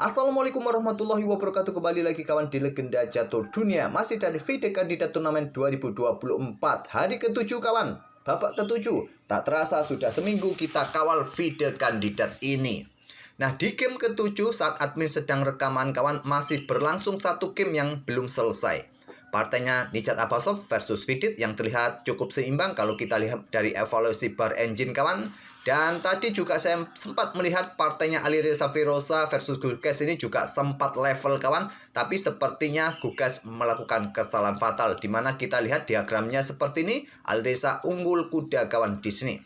Assalamualaikum warahmatullahi wabarakatuh. Kembali lagi kawan di Legenda Catur Dunia. Masih dari video kandidat turnamen 2024 hari ke-7 kawan. Babak ke-7. Tak terasa sudah seminggu kita kawal video kandidat ini. Nah, di game ke-7 saat admin sedang rekaman kawan, masih berlangsung satu game yang belum selesai. Partainya Nijat Abbasov versus Vidit yang terlihat cukup seimbang kalau kita lihat dari evaluasi bar engine kawan. Dan tadi juga saya sempat melihat partainya Alireza Firoza versus Gugas ini juga sempat level kawan. Tapi sepertinya Gugas melakukan kesalahan fatal. Dimana kita lihat diagramnya seperti ini. Alireza unggul kuda kawan di sini.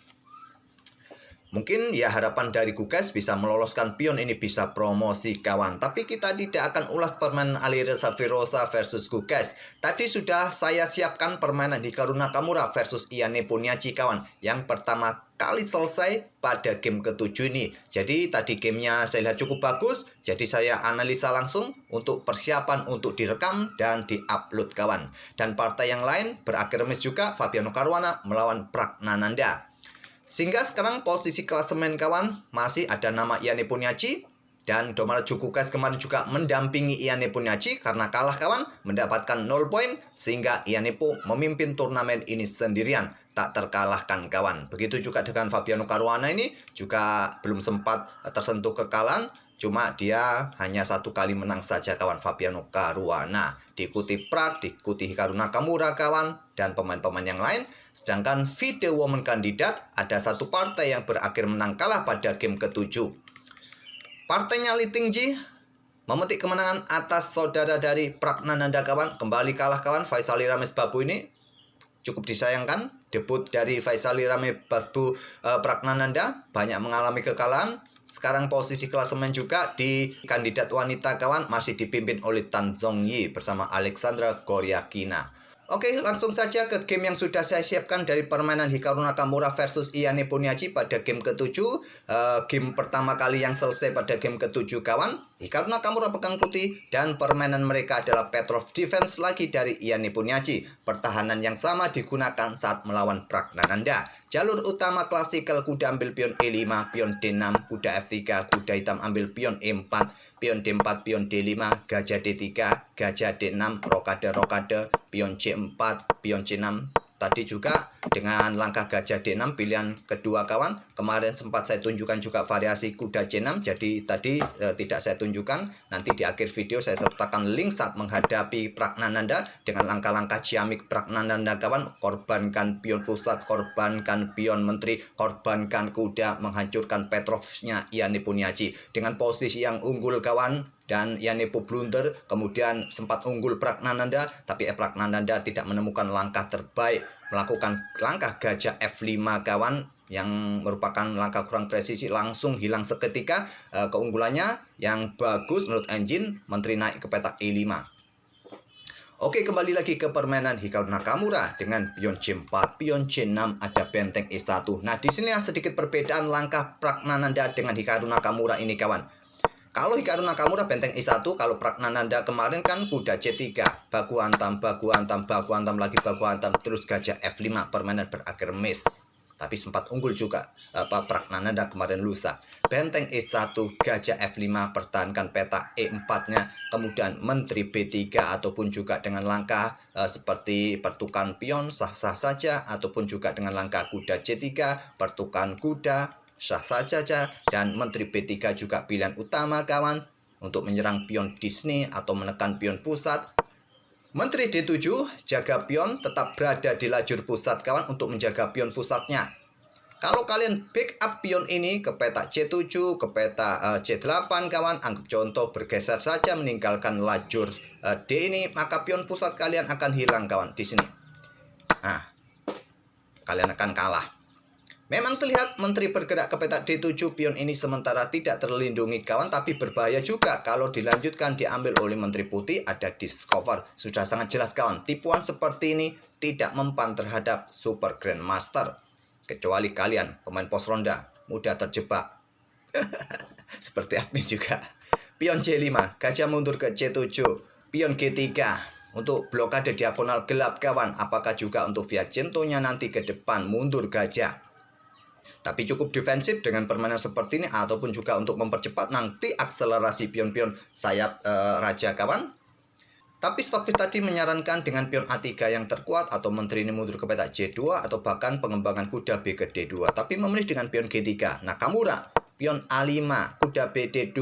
Mungkin ya harapan dari Gugas bisa meloloskan pion ini bisa promosi kawan. Tapi kita tidak akan ulas permainan Alireza Firoza versus Gugas. Tadi sudah saya siapkan permainan Hikaru Nakamura versus Ian Nepomniachtchi kawan. Yang pertama kali selesai pada game ke-7 ini. Jadi tadi gamenya saya lihat cukup bagus. Jadi saya analisa langsung untuk persiapan untuk direkam dan diupload kawan. Dan partai yang lain berakhir remis juga, Fabiano Caruana melawan Praggnanandha. Sehingga sekarang posisi klasemen kawan masih ada nama Ian Nepomniachtchi dan Domarajo Gugas kemarin juga mendampingi Ian Nepomniachtchi karena kalah kawan mendapatkan 0 poin sehingga Ian Nepo memimpin turnamen ini sendirian tak terkalahkan kawan. Begitu juga dengan Fabiano Caruana ini juga belum sempat tersentuh kekalahan. Cuma dia hanya satu kali menang saja kawan Fabiano Caruana. Diikuti Prag, diikuti Hikaru Nakamura kawan dan pemain-pemain yang lain. Sedangkan video woman kandidat ada satu partai yang berakhir menang kalah pada game ke-7. Partainya Li Tingji memetik kemenangan atas saudara dari Praggnanandha kawan. Kembali kalah kawan Faisal Irames Babu ini. Cukup disayangkan debut dari Faisal Irames Babu Praggnanandha banyak mengalami kekalahan. Sekarang posisi klasemen juga di kandidat wanita kawan masih dipimpin oleh Tan Zhongyi bersama Alexandra Goryachkina. Oke, langsung saja ke game yang sudah saya siapkan dari permainan Hikaru Nakamura versus Ian Nepomniachtchi pada game ke-7. Game pertama kali yang selesai pada game ke-7 kawan. Hikaru Nakamura pegang putih dan permainan mereka adalah Petrov defense lagi dari Ian Nepomniachtchi. Pertahanan yang sama digunakan saat melawan Praggnanandha. Jalur utama klasikal, kuda ambil pion E5, pion D6, kuda F3, kuda hitam ambil pion E4, pion D4, pion D5, gajah D3, gajah D6, rokade, pion C4, pion C6. Tadi juga dengan langkah gajah D6 pilihan kedua kawan. Kemarin sempat saya tunjukkan juga variasi kuda C6. Jadi tadi tidak saya tunjukkan. Nanti di akhir video saya sertakan link saat menghadapi Praggnanandha dengan langkah-langkah ciamik Praggnanandha kawan. Korbankan pion pusat, korbankan pion menteri, korbankan kuda, menghancurkan Petrovnya Ian Nepomniachtchi. Dengan posisi yang unggul kawan. Dan Ian Nepo blunder, kemudian sempat unggul Praggnanandha, tapi Praggnanandha tidak menemukan langkah terbaik, melakukan langkah gajah F5 kawan, yang merupakan langkah kurang presisi, langsung hilang seketika. Keunggulannya yang bagus menurut engine, menteri naik ke petak E5. Oke, kembali lagi ke permainan Hikaru Nakamura dengan pion C4, pion C6, ada benteng E1. Nah, di sini sedikit perbedaan langkah Praggnanandha dengan Hikaru Nakamura ini kawan. Kalau Hikaru Nakamura benteng E1, kalau Praggnanandha kemarin kan kuda C3, baku hantam, baku hantam, baku hantam lagi, baku hantam, terus gajah F5, permainan berakhir miss. Tapi sempat unggul juga Praggnanandha kemarin lusa. Benteng E1, gajah F5, pertahankan peta E4-nya, kemudian menteri B3 ataupun juga dengan langkah seperti pertukan pion sah-sah saja, ataupun juga dengan langkah kuda C3, pertukan kuda sah saja, dan menteri B3 juga pilihan utama kawan untuk menyerang pion di sini atau menekan pion pusat. Menteri D7 jaga pion tetap berada di lajur pusat kawan untuk menjaga pion pusatnya. Kalau kalian backup pion ini ke peta C7, ke peta C8 kawan, anggap contoh bergeser saja meninggalkan lajur D ini, maka pion pusat kalian akan hilang kawan di sini. Nah, kalian akan kalah. Memang terlihat menteri bergerak ke peta D7, pion ini sementara tidak terlindungi kawan, tapi berbahaya juga kalau dilanjutkan diambil oleh menteri putih, ada discover. Sudah sangat jelas kawan, tipuan seperti ini tidak mempan terhadap Super Grandmaster. Kecuali kalian, pemain pos ronda, mudah terjebak. Seperti admin juga. Pion C5, gajah mundur ke C7, pion G3. Untuk blokade diagonal gelap kawan, apakah juga untuk Viacentonya nanti ke depan mundur gajah. Tapi cukup defensif dengan permainan seperti ini ataupun juga untuk mempercepat nanti akselerasi pion-pion sayap raja kawan. Tapi Stockfish tadi menyarankan dengan pion A3 yang terkuat atau menteri ini mundur ke petak J2 atau bahkan pengembangan kuda B ke D2. Tapi memilih dengan pion G3. Nakamura, pion A5, kuda B D2,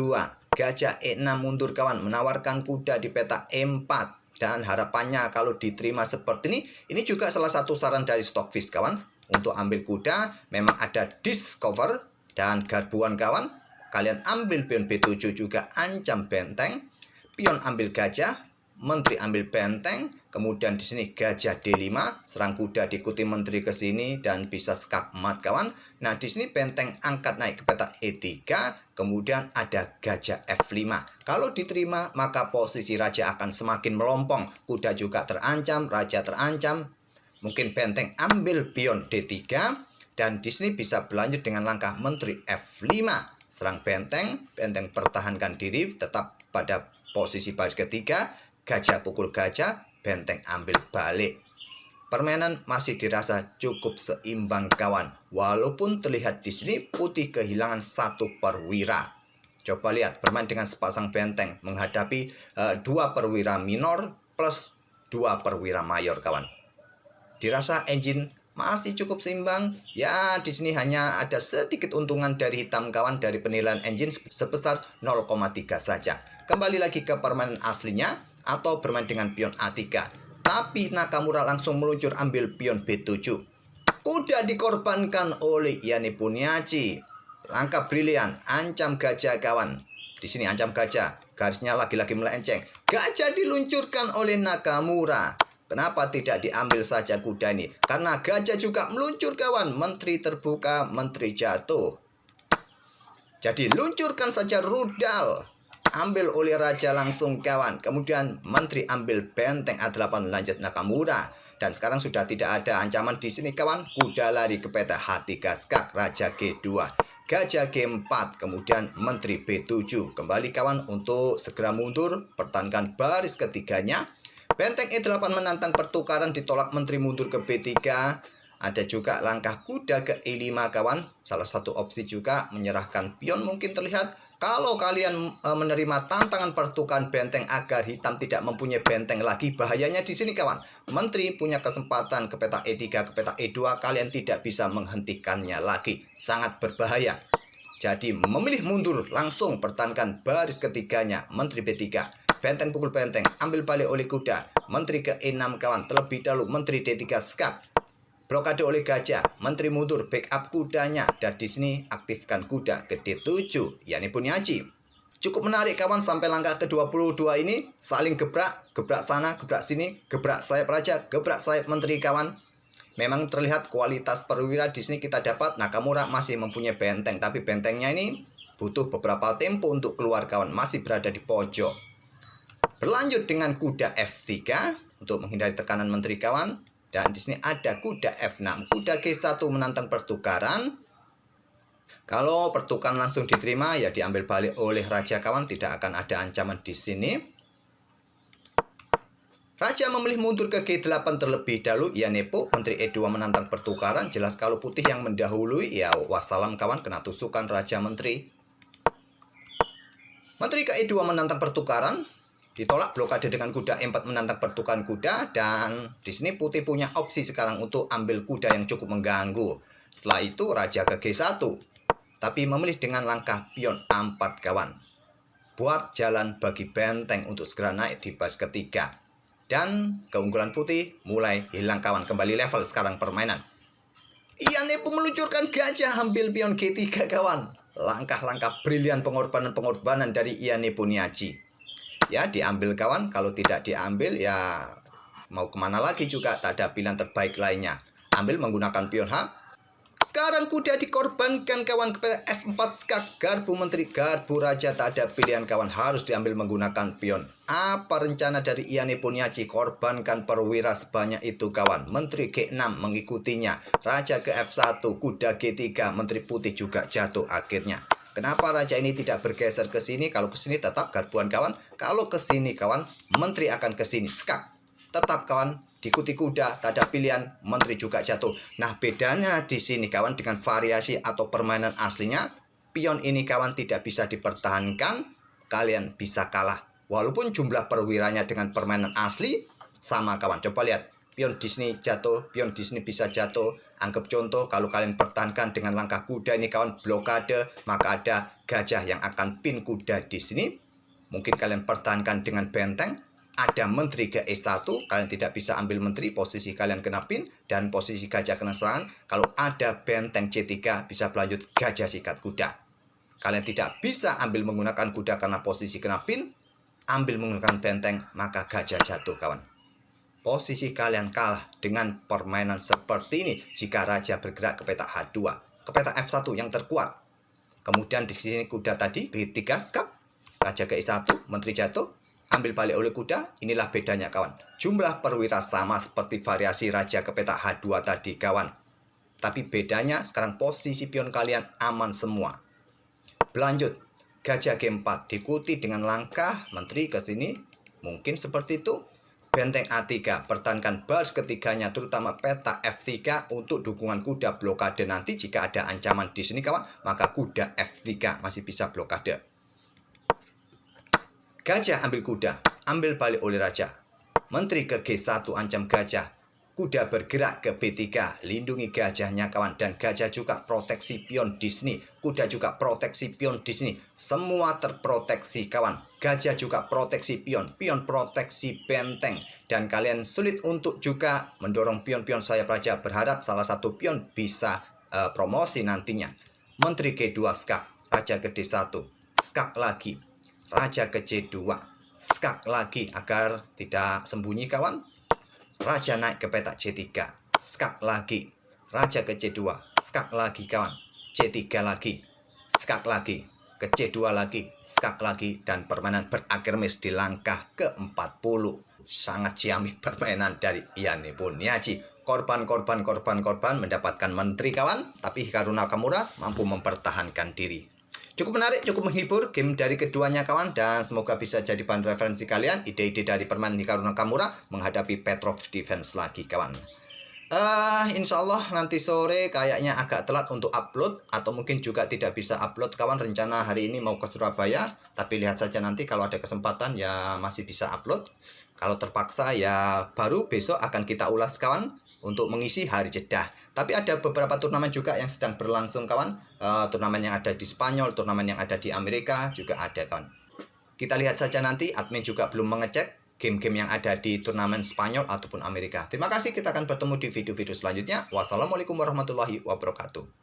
gajah E6 mundur kawan, menawarkan kuda di petak E4. Dan harapannya kalau diterima seperti ini juga salah satu saran dari Stockfish kawan. Untuk ambil kuda memang ada discover dan garbuan kawan. Kalian ambil pion B7 juga ancam benteng. Pion ambil gajah, menteri ambil benteng, kemudian di sini gajah D5, serang kuda diikuti menteri ke sini dan bisa skak mat kawan. Nah, di sini benteng angkat naik ke petak E3, kemudian ada gajah F5. Kalau diterima, maka posisi raja akan semakin melompong. Kuda juga terancam, raja terancam. Mungkin benteng ambil pion D3 dan di sini bisa berlanjut dengan langkah menteri F5. Serang benteng, benteng pertahankan diri tetap pada posisi baris ketiga. Gajah pukul gajah, benteng ambil balik. Permainan masih dirasa cukup seimbang kawan. Walaupun terlihat di sini putih kehilangan satu perwira. Coba lihat bermain dengan sepasang benteng menghadapi 2 perwira minor plus 2 perwira mayor kawan. Dirasa engine masih cukup seimbang. Ya, di sini hanya ada sedikit untungan dari hitam kawan dari penilaian engine sebesar 0,3 saja. Kembali lagi ke permainan aslinya atau bermain dengan pion A3. Tapi Nakamura langsung meluncur ambil pion B7. Kuda dikorbankan oleh Yani Puniachi. Langkah brilian, ancam gajah kawan. Di sini ancam gajah, garisnya lagi-lagi melenceng. Gajah diluncurkan oleh Nakamura. Kenapa tidak diambil saja kuda ini? Karena gajah juga meluncur kawan. Menteri terbuka, menteri jatuh. Jadi luncurkan saja rudal. Ambil oleh raja langsung kawan. Kemudian menteri ambil benteng A8 lanjut Nakamura. Dan sekarang sudah tidak ada ancaman di sini kawan. Kuda lari ke petak H3 skak, raja G2. Gajah G4, kemudian menteri B7. Kembali kawan untuk segera mundur. Pertahankan baris ketiganya. Benteng E8 menantang pertukaran, ditolak menteri mundur ke B3. Ada juga langkah kuda ke E5 kawan. Salah satu opsi juga menyerahkan pion mungkin terlihat. Kalau kalian menerima tantangan pertukaran benteng agar hitam tidak mempunyai benteng lagi, bahayanya di sini kawan. Menteri punya kesempatan ke petak E3, ke petak E2, kalian tidak bisa menghentikannya lagi. Sangat berbahaya. Jadi memilih mundur langsung pertahankan baris ketiganya, menteri B3. Benteng pukul benteng, ambil balik oleh kuda. Menteri ke E6 kawan, terlebih dahulu menteri D3 skak. Blokade oleh gajah, menteri mundur, backup kudanya. Dan di sini aktifkan kuda ke D7, Yani Puniachi. Cukup menarik kawan sampai langkah ke-22 ini. Saling gebrak, gebrak sana, gebrak sini, gebrak sayap raja, gebrak sayap menteri kawan. Memang terlihat kualitas perwira di sini kita dapat. Nakamura masih mempunyai benteng, tapi bentengnya ini butuh beberapa tempo untuk keluar kawan. Masih berada di pojok. Berlanjut dengan kuda F3 untuk menghindari tekanan menteri kawan. Dan di sini ada kuda F6. Kuda G1 menantang pertukaran. Kalau pertukaran langsung diterima ya diambil balik oleh raja kawan. Tidak akan ada ancaman di sini. Raja memilih mundur ke G8 terlebih dahulu. Ya nepo, menteri E2 menantang pertukaran. Jelas kalau putih yang mendahului ya wassalam kawan, kena tusukan raja menteri. Menteri ke E2 menantang pertukaran. Ditolak blokade dengan kuda E4 menantang pertukaran kuda. Dan di sini putih punya opsi sekarang untuk ambil kuda yang cukup mengganggu. Setelah itu raja ke G1. Tapi memilih dengan langkah pion A4 kawan. Buat jalan bagi benteng untuk segera naik di baris ketiga. Dan keunggulan putih mulai hilang kawan. Kembali level sekarang permainan. Yani pun meluncurkan gajah, ambil pion G3 kawan. Langkah-langkah brilian pengorbanan-pengorbanan dari Yani Puniachi. Ya diambil kawan, kalau tidak diambil ya mau kemana lagi juga, tak ada pilihan terbaik lainnya. Ambil menggunakan pion H. Sekarang kuda dikorbankan kawan ke F4 skak, garbu menteri, garbu raja, tak ada pilihan kawan, harus diambil menggunakan pion. Apa rencana dari Yani Puniachi? Korbankan perwira sebanyak itu kawan. Menteri G6 mengikutinya, raja ke F1, kuda G3, menteri putih juga jatuh akhirnya. Kenapa raja ini tidak bergeser ke sini? Kalau ke sini tetap garbuan kawan. Kalau ke sini kawan, menteri akan ke sini skak. Tetap kawan, diikuti kuda, tak ada pilihan, menteri juga jatuh. Nah, bedanya di sini kawan dengan variasi atau permainan aslinya, pion ini kawan tidak bisa dipertahankan, kalian bisa kalah. Walaupun jumlah perwiranya dengan permainan asli sama kawan. Coba lihat, pion di sini jatuh, pion di sini bisa jatuh. Anggap contoh kalau kalian pertahankan dengan langkah kuda ini kawan blokade, maka ada gajah yang akan pin kuda di sini. Mungkin kalian pertahankan dengan benteng, ada menteri ke E1, kalian tidak bisa ambil menteri, posisi kalian kena pin, dan posisi gajah kena serangan. Kalau ada benteng C3, bisa berlanjut gajah sikat kuda. Kalian tidak bisa ambil menggunakan kuda karena posisi kena pin, ambil menggunakan benteng, maka gajah jatuh kawan. Posisi kalian kalah dengan permainan seperti ini jika raja bergerak ke peta H2, ke peta F1 yang terkuat. Kemudian di sini kuda tadi, B3 skak, raja ke E1, menteri jatuh, ambil balik oleh kuda, inilah bedanya kawan. Jumlah perwira sama seperti variasi raja ke peta H2 tadi kawan. Tapi bedanya sekarang posisi pion kalian aman semua. Berlanjut, gajah G4 diikuti dengan langkah menteri ke sini, mungkin seperti itu. Benteng A3, pertahankan baris ketiganya terutama peta F3 untuk dukungan kuda blokade nanti jika ada ancaman di sini kawan, maka kuda F3 masih bisa blokade. Gajah ambil kuda, ambil balik oleh raja. Menteri ke G1 ancam gajah. Kuda bergerak ke B3, lindungi gajahnya kawan, dan gajah juga proteksi pion di sini. Kuda juga proteksi pion di sini. Semua terproteksi kawan. Gajah juga proteksi pion, pion proteksi benteng, dan kalian sulit untuk juga mendorong pion-pion sayap raja. Berharap salah satu pion bisa promosi nantinya. Menteri G2 skak, raja ke D1, skak lagi, raja ke C2, skak lagi agar tidak sembunyi kawan. Raja naik ke peta C3, skak lagi, raja ke C2, skak lagi kawan, C3 lagi, skak lagi, ke C2 lagi, skak lagi, dan permainan berakhir miss di langkah ke-40. Sangat ciamik permainan dari Ian Nepomniachtchi. Korban mendapatkan menteri kawan, tapi Hikaru Nakamura mampu mempertahankan diri. Cukup menarik, cukup menghibur game dari keduanya kawan, dan semoga bisa jadi bahan referensi kalian ide-ide dari permainan Hikaru Nakamura menghadapi Petrov Defense lagi kawan. Insya Allah nanti sore kayaknya agak telat untuk upload, atau mungkin juga tidak bisa upload kawan. Rencana hari ini mau ke Surabaya, tapi lihat saja nanti kalau ada kesempatan ya masih bisa upload. Kalau terpaksa ya baru besok akan kita ulas kawan untuk mengisi hari jeda. Tapi ada beberapa turnamen juga yang sedang berlangsung kawan. Turnamen yang ada di Spanyol, turnamen yang ada di Amerika juga ada kawan. Kita lihat saja nanti, admin juga belum mengecek game-game yang ada di turnamen Spanyol ataupun Amerika. Terima kasih, kita akan bertemu di video-video selanjutnya. Wassalamualaikum warahmatullahi wabarakatuh.